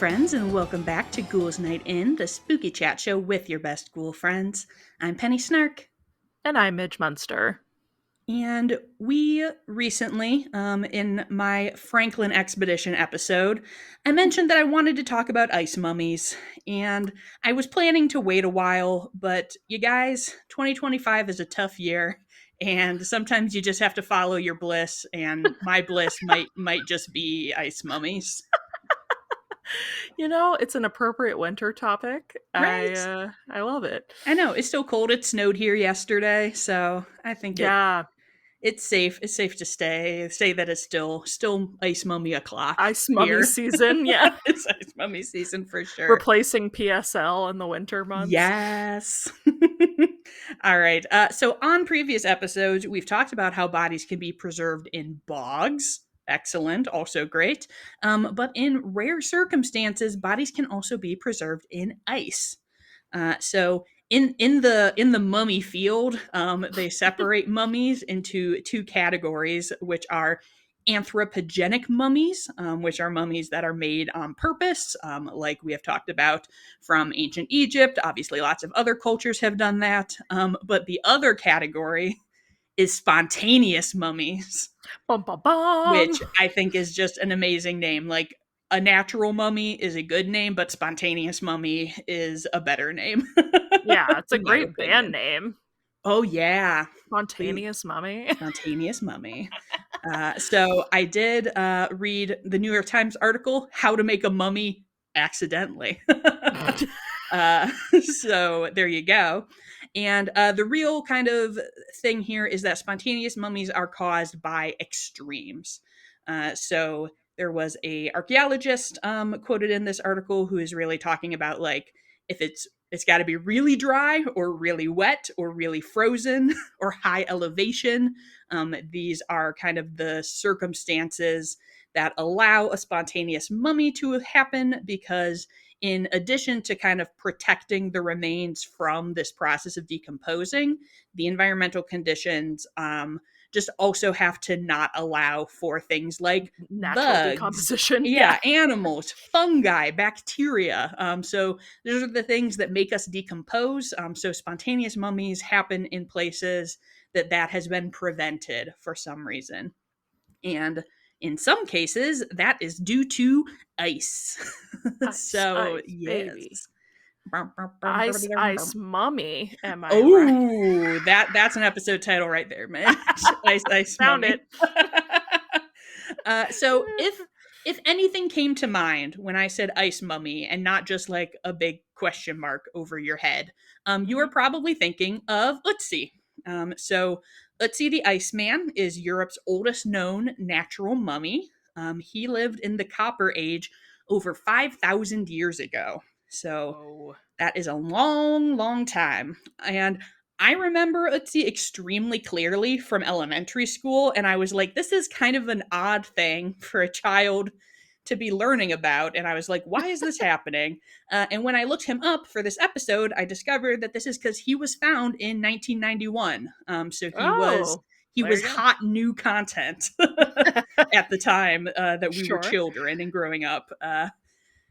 friends, and welcome back to Ghouls Night In, the spooky chat show with your best ghoul friends. I'm Penny Snark, And I'm Midge Munster. and we recently, in my Franklin Expedition episode, I mentioned that I wanted to talk about ice mummies, and I was planning to wait a while, but you guys, 2025 is a tough year, and sometimes you just have to follow your bliss, and my bliss might just be ice mummies. You know, it's an appropriate winter topic. Right? I love it. I know it's still cold. It snowed here yesterday, so I think Yeah, it's safe. It's safe to say that it's still ice mummy o'clock ice mummy here. season. Yeah, It's ice mummy season for sure. replacing PSL in the winter months. Yes. All right. So on previous episodes, we've talked about how bodies can be preserved in bogs. Excellent. Also great. But in rare circumstances, bodies can also be preserved in ice. So in the mummy field, they separate mummies into two categories, which are anthropogenic mummies, which are mummies that are made on purpose, like we have talked about from ancient Egypt. Obviously, lots of other cultures have done that. But the other category is spontaneous mummies, Bum bum bum. which I think is just an amazing name. Like, a natural mummy is a good name, but spontaneous mummy is a better name, Yeah, it's a in my great band opinion. name. Oh, yeah. Please. Spontaneous mummy. Spontaneous mummy. So I did read the New York Times article, How to Make a Mummy Accidentally. uh, so there you go. And the real kind of thing here is that spontaneous mummies are caused by extremes. So there was a archaeologist quoted in this article who is really talking about, like, if it's got to be really dry or really wet or really frozen or high elevation. These are kind of the circumstances that allow a spontaneous mummy to happen, because in addition to kind of protecting the remains from this process of decomposing, the environmental conditions just also have to not allow for things like Natural bugs, decomposition. yeah, animals, fungi, bacteria. So those are the things that make us decompose. So spontaneous mummies happen in places that has been prevented for some reason. And in some cases, that is due to ice. Ice, So, ice, baby. yes. Ice, ice mummy. Am I right? Oh, that's an episode title right there, man. Ice, ice, Found it. mummy. So if anything came to mind when I said ice mummy, and not just like a big question mark over your head, you are probably thinking of Otzi. So Otzi the Iceman is Europe's oldest known natural mummy. He lived in the Copper Age over 5,000 years ago. So Whoa. that is a long, long time. And I remember Otzi extremely clearly from elementary school, and I was like, this is kind of an odd thing for a child to be learning about. And I was like, why is this happening? And when I looked him up for this episode, I discovered that this is because he was found in 1991. So Oh, he there was you hot new content go. at the time that we were Sure. children and growing up.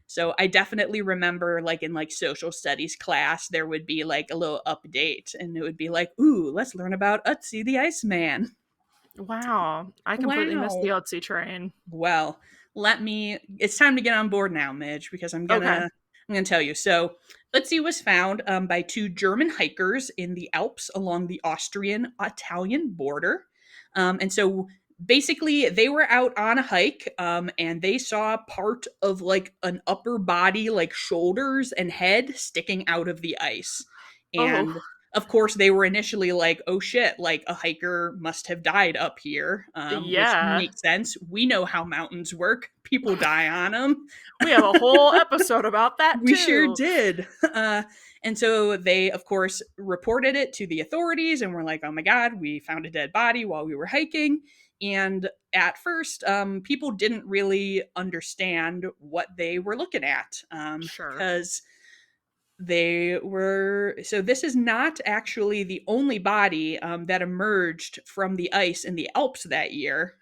So I definitely remember, like, in like social studies class, there would be like a little update, and it would be like, "Ooh, let's learn about Otzi the Iceman." Wow. I completely missed the Wow. Otzi train. Well, it's time to get on board now, Midge, because Okay. I'm gonna tell you. So Otzi was found by two German hikers in the Alps along the Austrian-Italian border. And so basically they were out on a hike, and they saw part of like an upper body, like shoulders and head, sticking out of the ice. Oh, And of course they were initially like, oh shit, like a hiker must have died up here, which yeah. makes sense. We know how mountains work. People die on them. We have a whole episode about that We sure too. did. And so they, of course, reported it to the authorities and were like, oh my God, we found a dead body while we were hiking. And at first, people didn't really understand what they were looking at, Sure. because So this is not actually the only body that emerged from the ice in the Alps that year.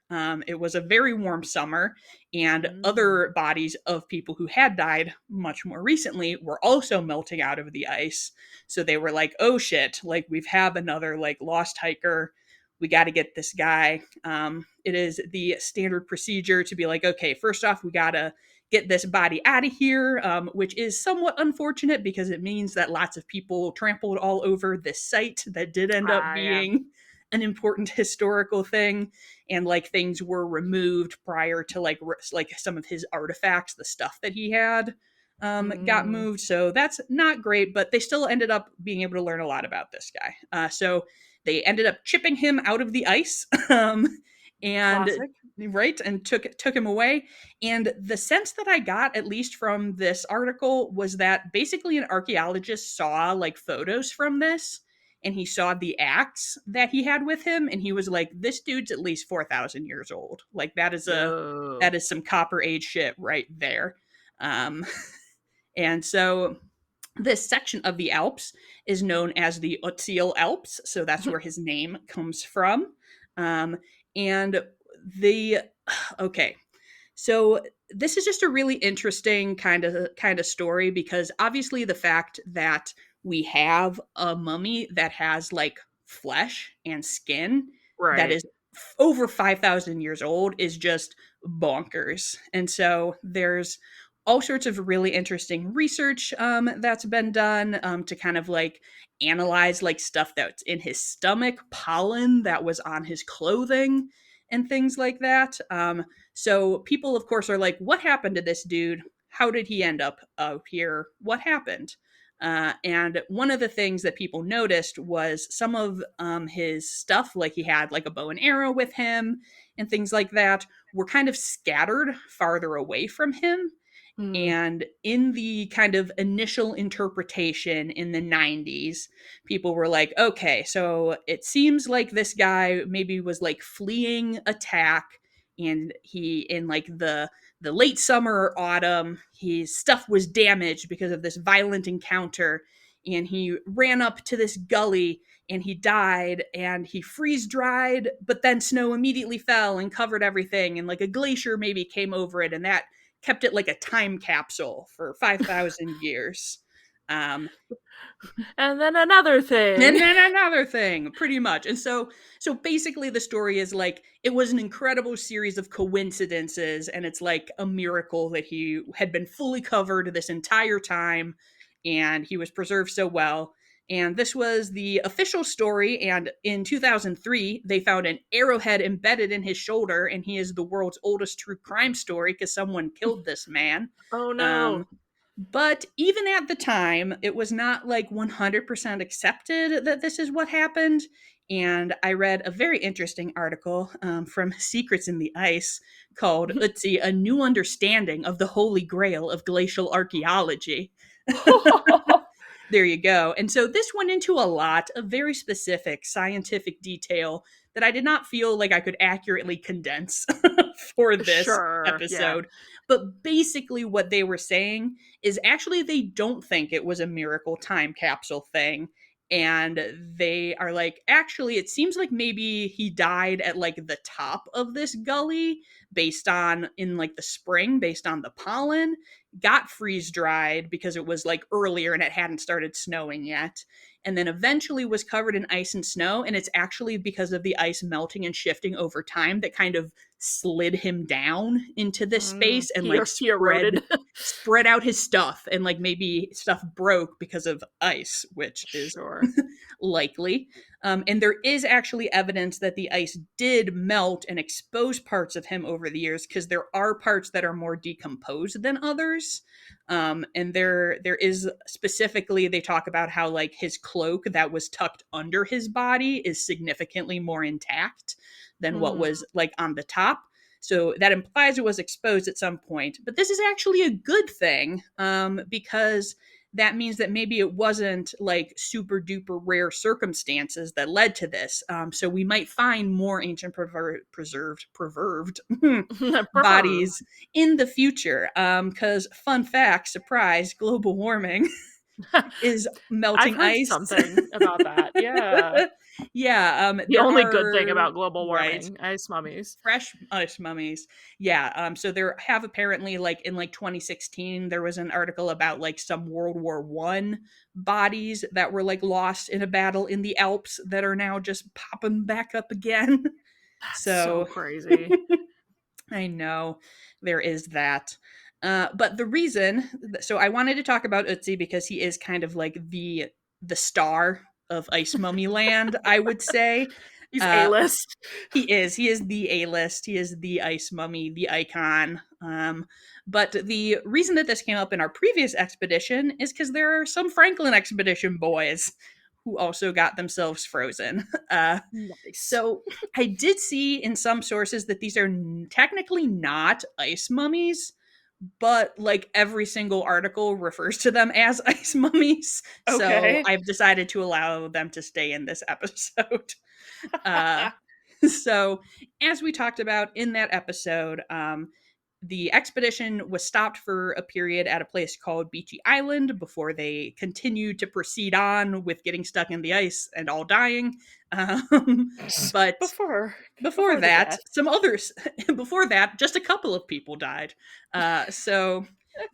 It was a very warm summer, and Mm. other bodies of people who had died much more recently were also melting out of the ice. So they were like, oh shit, like we've had another like lost hiker. We got to get this guy. It is the standard procedure to be like, okay, first off, we got to get this body out of here, which is somewhat unfortunate because it means that lots of people trampled all over this site that did end up Yeah. being an important historical thing, and like things were removed prior to like some of his artifacts, the stuff that he had got Mm. moved. So that's not great, but they still ended up being able to learn a lot about this guy. So they ended up chipping him out of the ice, and Classic. right, and took him away. And the sense that I got, at least from this article, was that basically an archaeologist saw like photos from this, and he saw the axe that he had with him, and he was like, "This dude's at least 4,000 years old. Like Yo. that is some Copper Age shit right there." Um, and so this section of the Alps is known as the Otzi Alps, so that's where his name comes from. And the okay, so this is just a really interesting kind of story because obviously the fact that we have a mummy that has like flesh and skin that Right. is over 5,000 years old is just bonkers. And so there's all sorts of really interesting research that's been done to kind of like analyze like stuff that's in his stomach, pollen that was on his clothing, and things like that. So people, of course, are like, what happened to this dude? How did he end up out here? What happened? And one of the things that people noticed was some of his stuff, like he had like a bow and arrow with him and things like that, were kind of scattered farther away from him. Mm. And in the kind of initial interpretation in the 90s, people were like, okay, so it seems like this guy maybe was like fleeing attack, and he in like the late summer or autumn, his stuff was damaged because of this violent encounter, and he ran up to this gully and he died, and he freeze dried, but then snow immediately fell and covered everything, and like a glacier maybe came over it, and that kept it like a time capsule for 5,000 years. Um, And then another thing. and then another thing, pretty much. And so basically the story is like it was an incredible series of coincidences, and it's like a miracle that he had been fully covered this entire time and he was preserved so well. And this was the official story, and in 2003 they found an arrowhead embedded in his shoulder, and he is the world's oldest true crime story because someone killed this man. Oh Um, no. but even at the time, it was not like 100% accepted that this is what happened. And I read a very interesting article from Secrets in the Ice called, let's see, A New Understanding of the Holy Grail of Glacial Archaeology. There you go. And so this went into a lot of very specific scientific detail that I did not feel like I could accurately condense for this Sure. Yeah. episode. But basically, what they were saying is actually they don't think it was a miracle time capsule thing. And they are like, actually, it seems like maybe he died at like the top of this gully based on in like the spring, based on the pollen, got freeze dried because it was like earlier and it hadn't started snowing yet, and then eventually was covered in ice and snow. And it's actually because of the ice melting and shifting over time that kind of slid him down into this Mm. space and He, like he eroded. spread out his stuff, and like maybe stuff broke because of ice, which is Sure. likely. And there is actually evidence that the ice did melt and expose parts of him over the years, because there are parts that are more decomposed than others. And there is specifically, they talk about how like his cloak that was tucked under his body is significantly more intact than what Mm. was like on the top. So that implies it was exposed at some point. But this is actually a good thing, because that means that maybe it wasn't like super duper rare circumstances that led to this. So we might find more ancient preserved Prefer. bodies in the future. Because fun fact, surprise, global warming. is I've melting heard ice. something about that. Yeah. Yeah, The there only good thing are about global right. warming, ice mummies. Fresh ice mummies. Yeah, so there have apparently like in like 2016 there was an article about like some World War One bodies that were like lost in a battle in the Alps that are now just popping back up again. That's so So crazy. I know there is that. But the reason, so I wanted to talk about Otzi because he is kind of like the star of Ice Mummy Land, I would say. He's Uh, A-list. he is the A-list. He is the Ice Mummy, the icon. But the reason that this came up in our previous expedition is because there are some Franklin expedition boys who also got themselves frozen. Nice. So I did see in some sources that these are technically not ice mummies, but like every single article refers to them as ice mummies. So Okay. I've decided to allow them to stay in this episode. Uh, so, as we talked about in that episode, the expedition was stopped for a period at a place called Beechey Island before they continued to proceed on with getting stuck in the ice and all dying. But Before before before the that, death. some others, before that, just a couple of people died. So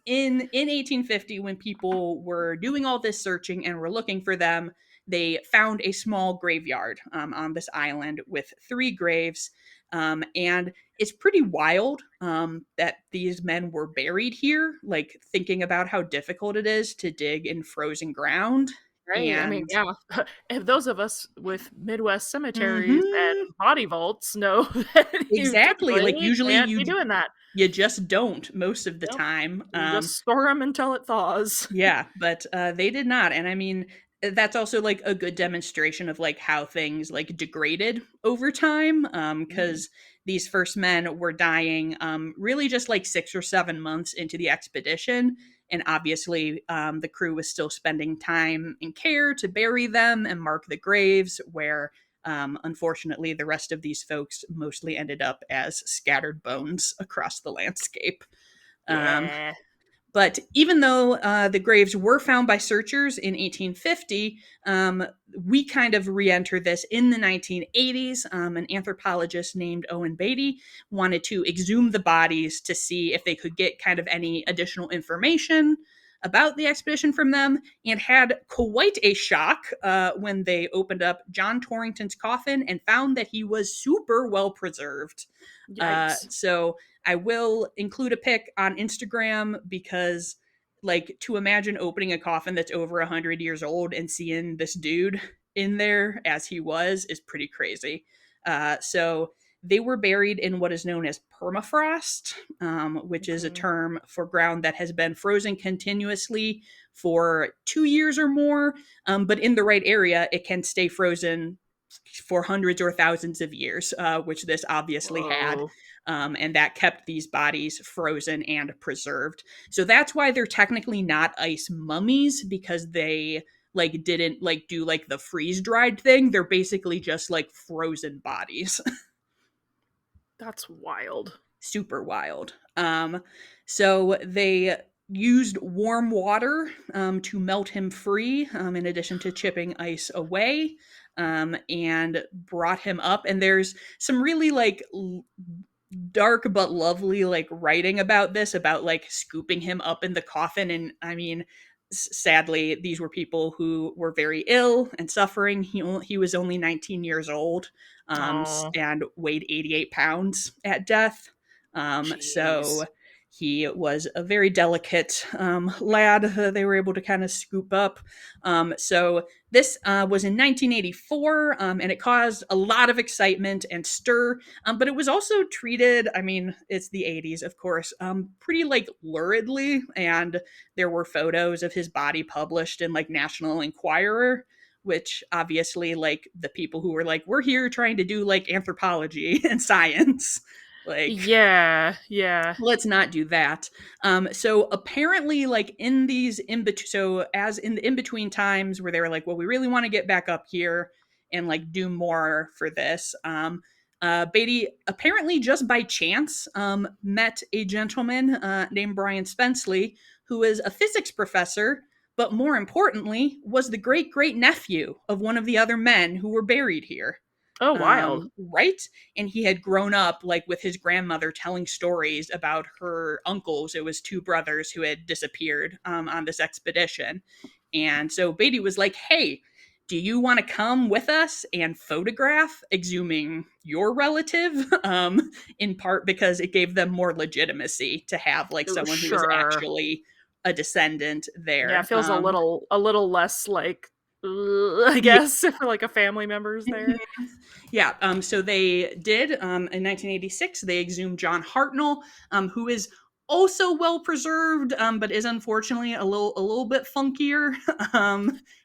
in 1850, when people were doing all this searching and were looking for them, they found a small graveyard on this island with three graves. And it's pretty wild that these men were buried here, like thinking about how difficult it is to dig in frozen ground. Right. I mean, And yeah. If those of us with Midwest cemeteries and mhm, body vaults know that you exactly, like typically usually can't be doing that. you just don't most of the Nope. time. You just store them until it thaws. Yeah, but they did not, and I mean that's also like a good demonstration of like how things like degraded over time. Mm. Because these first men were dying really just like 6 or 7 months into the expedition, and obviously the crew was still spending time and care to bury them and mark the graves where. Unfortunately, the rest of these folks mostly ended up as scattered bones across the landscape. Um, Yeah. but even though the graves were found by searchers in 1850, we kind of re enter this in the 1980s. An anthropologist named Owen Beatty wanted to exhume the bodies to see if they could get kind of any additional information about the expedition from them, and had quite a shock when they opened up John Torrington's coffin and found that he was super well preserved. Yikes. So I will include a pic on Instagram because, like, to imagine opening a coffin that's over 100 years old and seeing this dude in there as he was is pretty crazy. So they were buried in what is known as permafrost, which is a Okay. term for ground that has been frozen continuously for 2 years or more. But in the right area, it can stay frozen for hundreds or thousands of years, which this obviously had. Whoa. And that kept these bodies frozen and preserved. So that's why they're technically not ice mummies, because they like didn't like do like the freeze dried thing. They're basically just like frozen bodies. That's wild. Super wild. So they used warm water to melt him free, in addition to chipping ice away, and brought him up. And there's some really like dark but lovely like writing about this, about like scooping him up in the coffin. And I mean, sadly these were people who were very ill and suffering. He was only 19 years old, Oh, and weighed 88 pounds at death. So jeez. he was a very delicate lad. They were able to kind of scoop up. So this was in 1984, and it caused a lot of excitement and stir, but it was also treated, I mean, it's the 80s, of course, pretty like luridly. And there were photos of his body published in like National Enquirer, which obviously, like, the people who were like, we're here trying to do like anthropology and science, like, Yeah, yeah. let's not do that. So apparently, like in these in between, so as in the in between times where they were like, well, we really want to get back up here and like do more for this. Beatty apparently just by chance met a gentleman named Brian Spenceley, who is a physics professor, but more importantly, was the great great nephew of one of the other men who were buried here. Oh, wild. Right? And he had grown up like with his grandmother telling stories about her uncles. It was two brothers who had disappeared on this expedition. And so Beatty was like, hey, do you want to come with us and photograph exhuming your relative? In part because it gave them more legitimacy to have like Ooh, someone who was sure. actually a descendant Yeah, it there. feels a little less like, I Yeah. guess, if like a family member's there. Yeah, so they did in 1986. They exhumed John Hartnell, who is also well preserved, but is unfortunately a little bit funkier.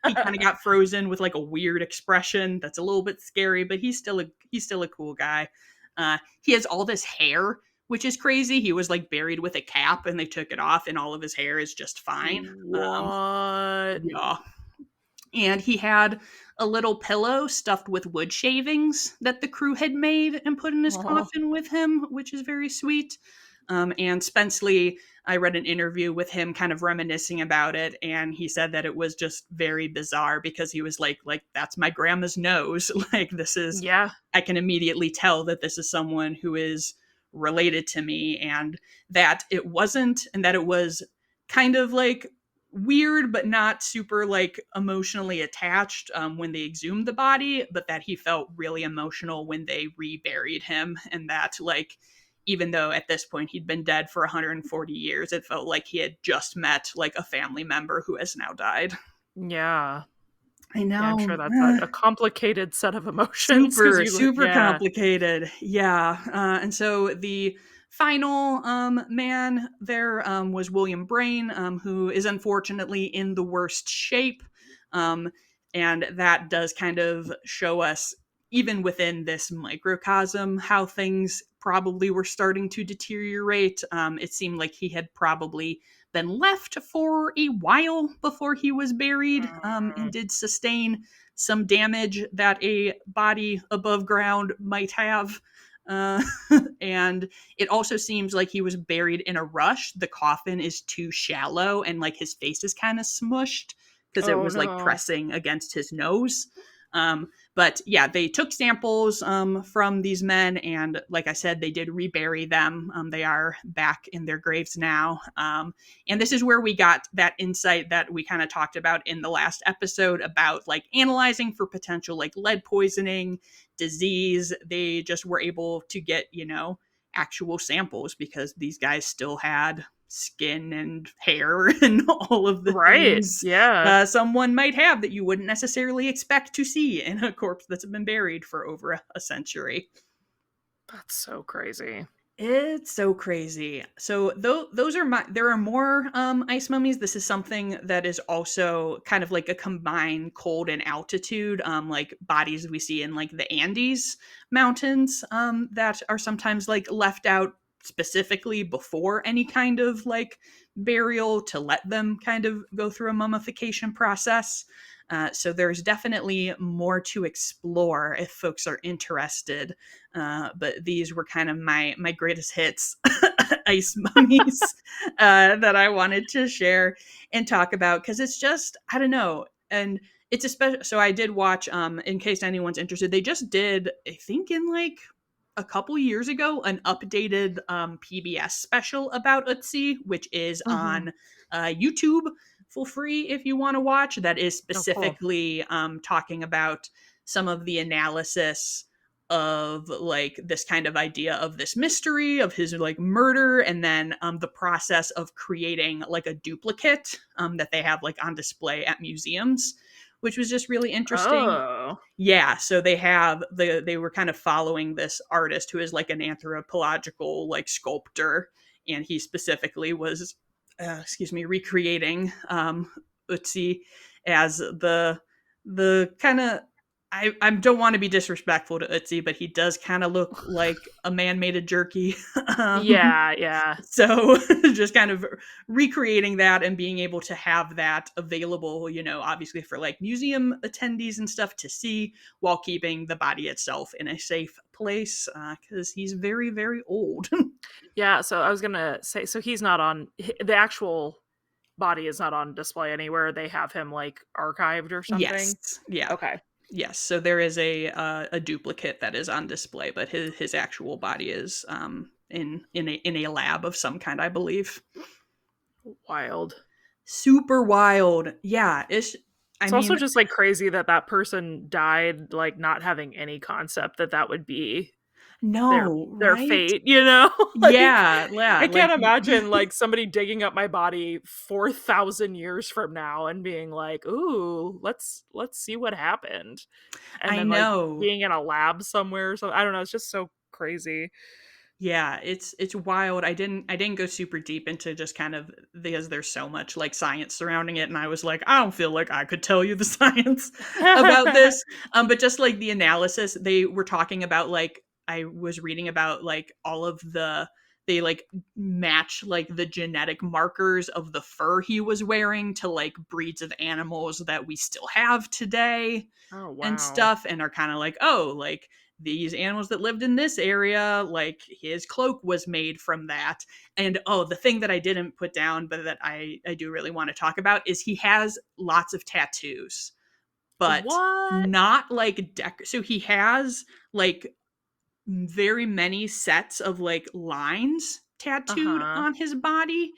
He kind of got frozen with like a weird expression that's a little bit scary, but he's still a cool guy. He has all this hair, which is crazy. He was like buried with a cap, and they took it off, and all of his hair is just fine. What? Yeah, and he had a little pillow stuffed with wood shavings that the crew had made and put in his Oh, coffin with him, which is very sweet. And Spenceley, I read an interview with him kind of reminiscing about it, and he said that it was just very bizarre because he was like that's my grandma's nose. Like this is, yeah. I can immediately tell that this is someone who is related to me, and that it wasn't, and that it was kind of like weird but not super like emotionally attached when they exhumed the body, but that he felt really emotional when they reburied him, and that like even though at this point he'd been dead for 140 years, it felt like he had just met like a family member who has now died. Yeah. I Yeah, I'm know. sure that's a complicated set of emotions because Super, you, super yeah. complicated. Yeah. And so the final man there was William Brain, who is unfortunately in the worst shape. Um, and that does kind of show us, even within this microcosm, how things probably were starting to deteriorate. It seemed like he had probably been left for a while before he was buried, and Mm. did sustain some damage that a body above ground might have. Uh, and it also seems like he was buried in a rush. The coffin is too shallow, and like his face is kind of smushed because it Oh was like no. pressing against his nose. But yeah, they took samples from these men, and like I said, they did rebury them. They are back in their graves now. And this is where we got that insight that we kind of talked about in the last episode about like analyzing for potential like lead poisoning, disease. They just were able to get, actual samples because these guys still had skin and hair and all of the Right. things Yeah. someone might have that you wouldn't necessarily expect to see in a corpse that's been buried for over a century. That's so crazy. It's so crazy. So those are there are more ice mummies. This is something that is also kind of like a combined cold and altitude, like bodies we see in like the Andes mountains, that are sometimes like left out specifically before any kind of like burial to let them kind of go through a mummification process. So there's definitely more to explore if folks are interested, but these were kind of my greatest hits ice mummies that I wanted to share and talk about because it's just, I don't know. And it's a special, so I did watch, in case anyone's interested, they just did, I think in like a couple years ago, an updated PBS special about Otzi, which is Hmm. on YouTube for free if you want to watch. That is Oh, cool. specifically talking about some of the analysis of like this kind of idea of this mystery of his like murder, and then the process of creating like a duplicate that they have like on display at museums, which was just really interesting. Oh. Yeah, so they were kind of following this artist who is like an anthropological like sculptor, and he specifically was recreating Utsi as the kind of, I don't want to be disrespectful to Utsi, but he does kind of look like a man made of jerky. um, Yeah, yeah. so just kind of recreating that and being able to have that available, obviously for like museum attendees and stuff to see while keeping the body itself in a safe place because he's very, very old. Yeah, so I was gonna say, so he's not on the actual body is not on display anywhere. They have him like archived or something. Yes. Yeah. Okay. Yes. So there is a duplicate that is on display, but his actual body is in a lab of some kind, I believe. Wild. Super wild. Yeah, I It's also mean, just like crazy that that person died like not having any concept that that would be their no, their right? fate, you know? Like Yeah, yeah, I like can't imagine like somebody digging up my body 4,000 years from now and being like, "Ooh, let's see what happened." And I then like know. being in a lab somewhere, so I don't know, it's just so crazy. Yeah, it's wild. I didn't go super deep into just kind of because there's so much like science surrounding it, and I was like, I don't feel like I could tell you the science about this. But just like the analysis, they were talking about like I was reading about like all of they like match like the genetic markers of the fur he was wearing to like breeds of animals that we still have today Oh, and wow. stuff, and are kind of like, oh, like these animals that lived in this area, like his cloak was made from that. And oh, the thing that I didn't put down but that I do really want to talk about is he has lots of tattoos, but What? not like so he has like very many sets of like lines tattooed Uh-huh. on his body,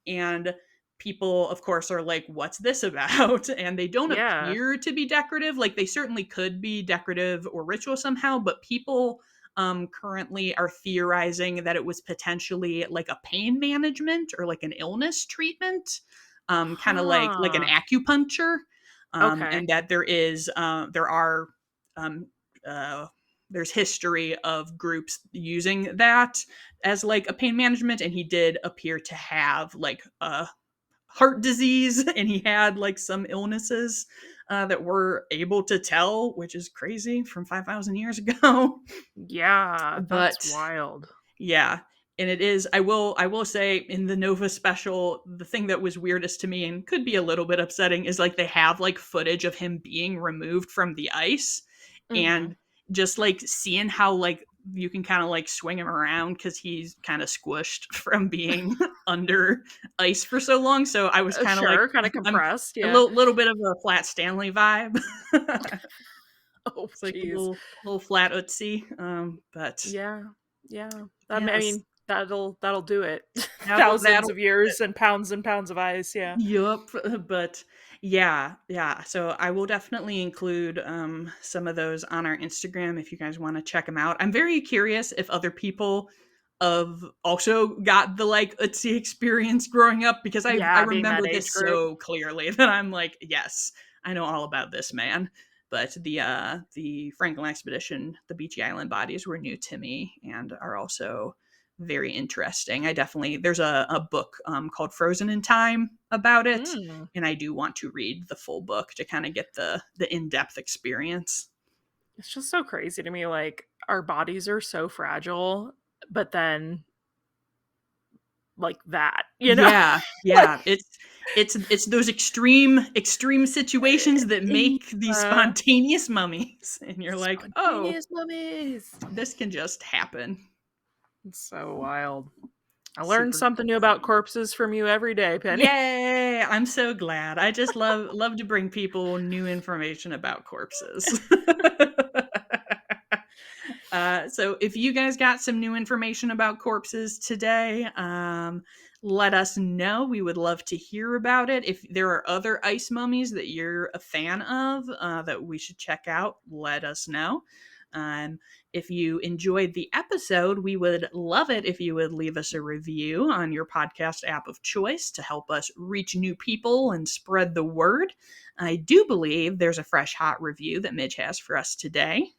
and people of course are like, what's this about? And they don't Yeah. appear to be decorative. Like they certainly could be decorative or ritual somehow, but people currently are theorizing that it was potentially like a pain management or like an illness treatment, kind of like an Huh. acupuncture, Okay. and that there are um, uh, there's history of groups using that as like a pain management, and he did appear to have like a heart disease and he had like some illnesses that we're able to tell, which is crazy from 5,000 years ago. Yeah, But that's wild. yeah, and it is, I will say in the Nova special, the thing that was weirdest to me and could be a little bit upsetting is like they have like footage of him being removed from the ice, Mhm. and just like seeing how like you can kind of like swing him around because he's kind of squished from being under ice for so long. So I was kind of like, Sure, kinda I'm compressed, a yeah. little bit of a Flat Stanley vibe. Oh, It's like a jeez. little flat Otzi, but Yeah, yeah. I yes, mean, that'll do it. Thousands that'll of years and pounds of ice, yeah. yup, but yeah, yeah, so I will definitely include, some of those on our Instagram if you guys wanna check them out. I'm very curious if other people have also got the, like, Ötzi experience growing up because I Yeah, being remember that age this group. so clearly that I'm like, "Yes, I know all about this man." But the Franklin expedition, the Beechey Island bodies were new to me and are also very interesting. I definitely there's a book called Frozen in Time about it, Mm. and I do want to read the full book to kind of get the in-depth experience. It's just so crazy to me, like, our bodies are so fragile, but then, like, that, you know? Yeah, Like, yeah, it's those extreme situations that make these yeah. spontaneous mummies, and you're like, oh, Spontaneous mummies. this can just happen. It's so wild. I learned Super something new about crazy. corpses from you every day, Penny. Yay! I'm so glad. I just love to bring people new information about corpses. So if you guys got some new information about corpses today, let us know. We would love to hear about it. If there are other ice mummies that you're a fan of that we should check out, let us know. Um, if you enjoyed the episode, we would love it if you would leave us a review on your podcast app of choice to help us reach new people and spread the word. I do believe there's a fresh hot review that Midge has for us today.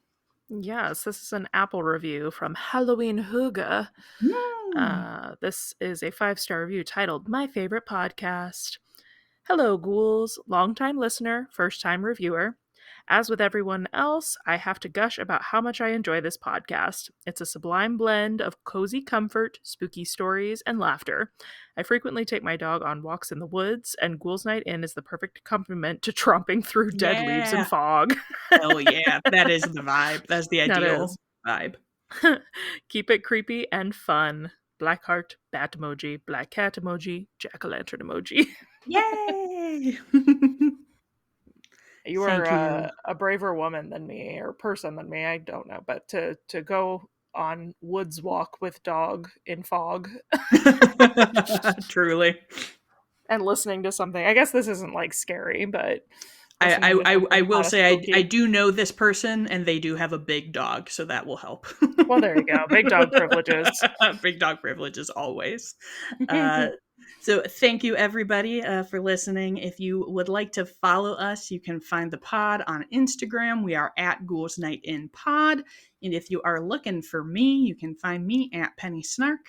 Yes, this is an Apple review from Halloween Hooga. Hmm. This is a 5-star review titled My Favorite Podcast. Hello, ghouls. Longtime listener, first time reviewer. As with everyone else, I have to gush about how much I enjoy this podcast. It's a sublime blend of cozy comfort, spooky stories, and laughter. I frequently take my dog on walks in the woods, and Ghouls Night In is the perfect accompaniment to tromping through dead leaves and Yeah. fog. Hell yeah. That is the vibe. That's the That ideal is. vibe. Keep it creepy and fun. Black heart, bat emoji, black cat emoji, jack o' lantern emoji. Yay! You are Thank you. a braver woman than me, or person than me. I don't know, but to go on woods walk with dog in fog Truly. and listening to something. I guess this isn't like scary, but I, listening to I something will kind of say I spooky. do know this person and they do have a big dog, so that will help. Well, there you go. Big dog privileges. Big dog privileges always. Uh, so thank you everybody for listening. If you would like to follow us, you can find the pod on Instagram. We are at Ghouls Night In Pod. And if you are looking for me, you can find me at Penny Snark.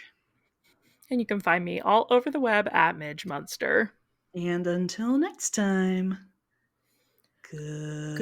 And you can find me all over the web at Midge Munster. And until next time, good.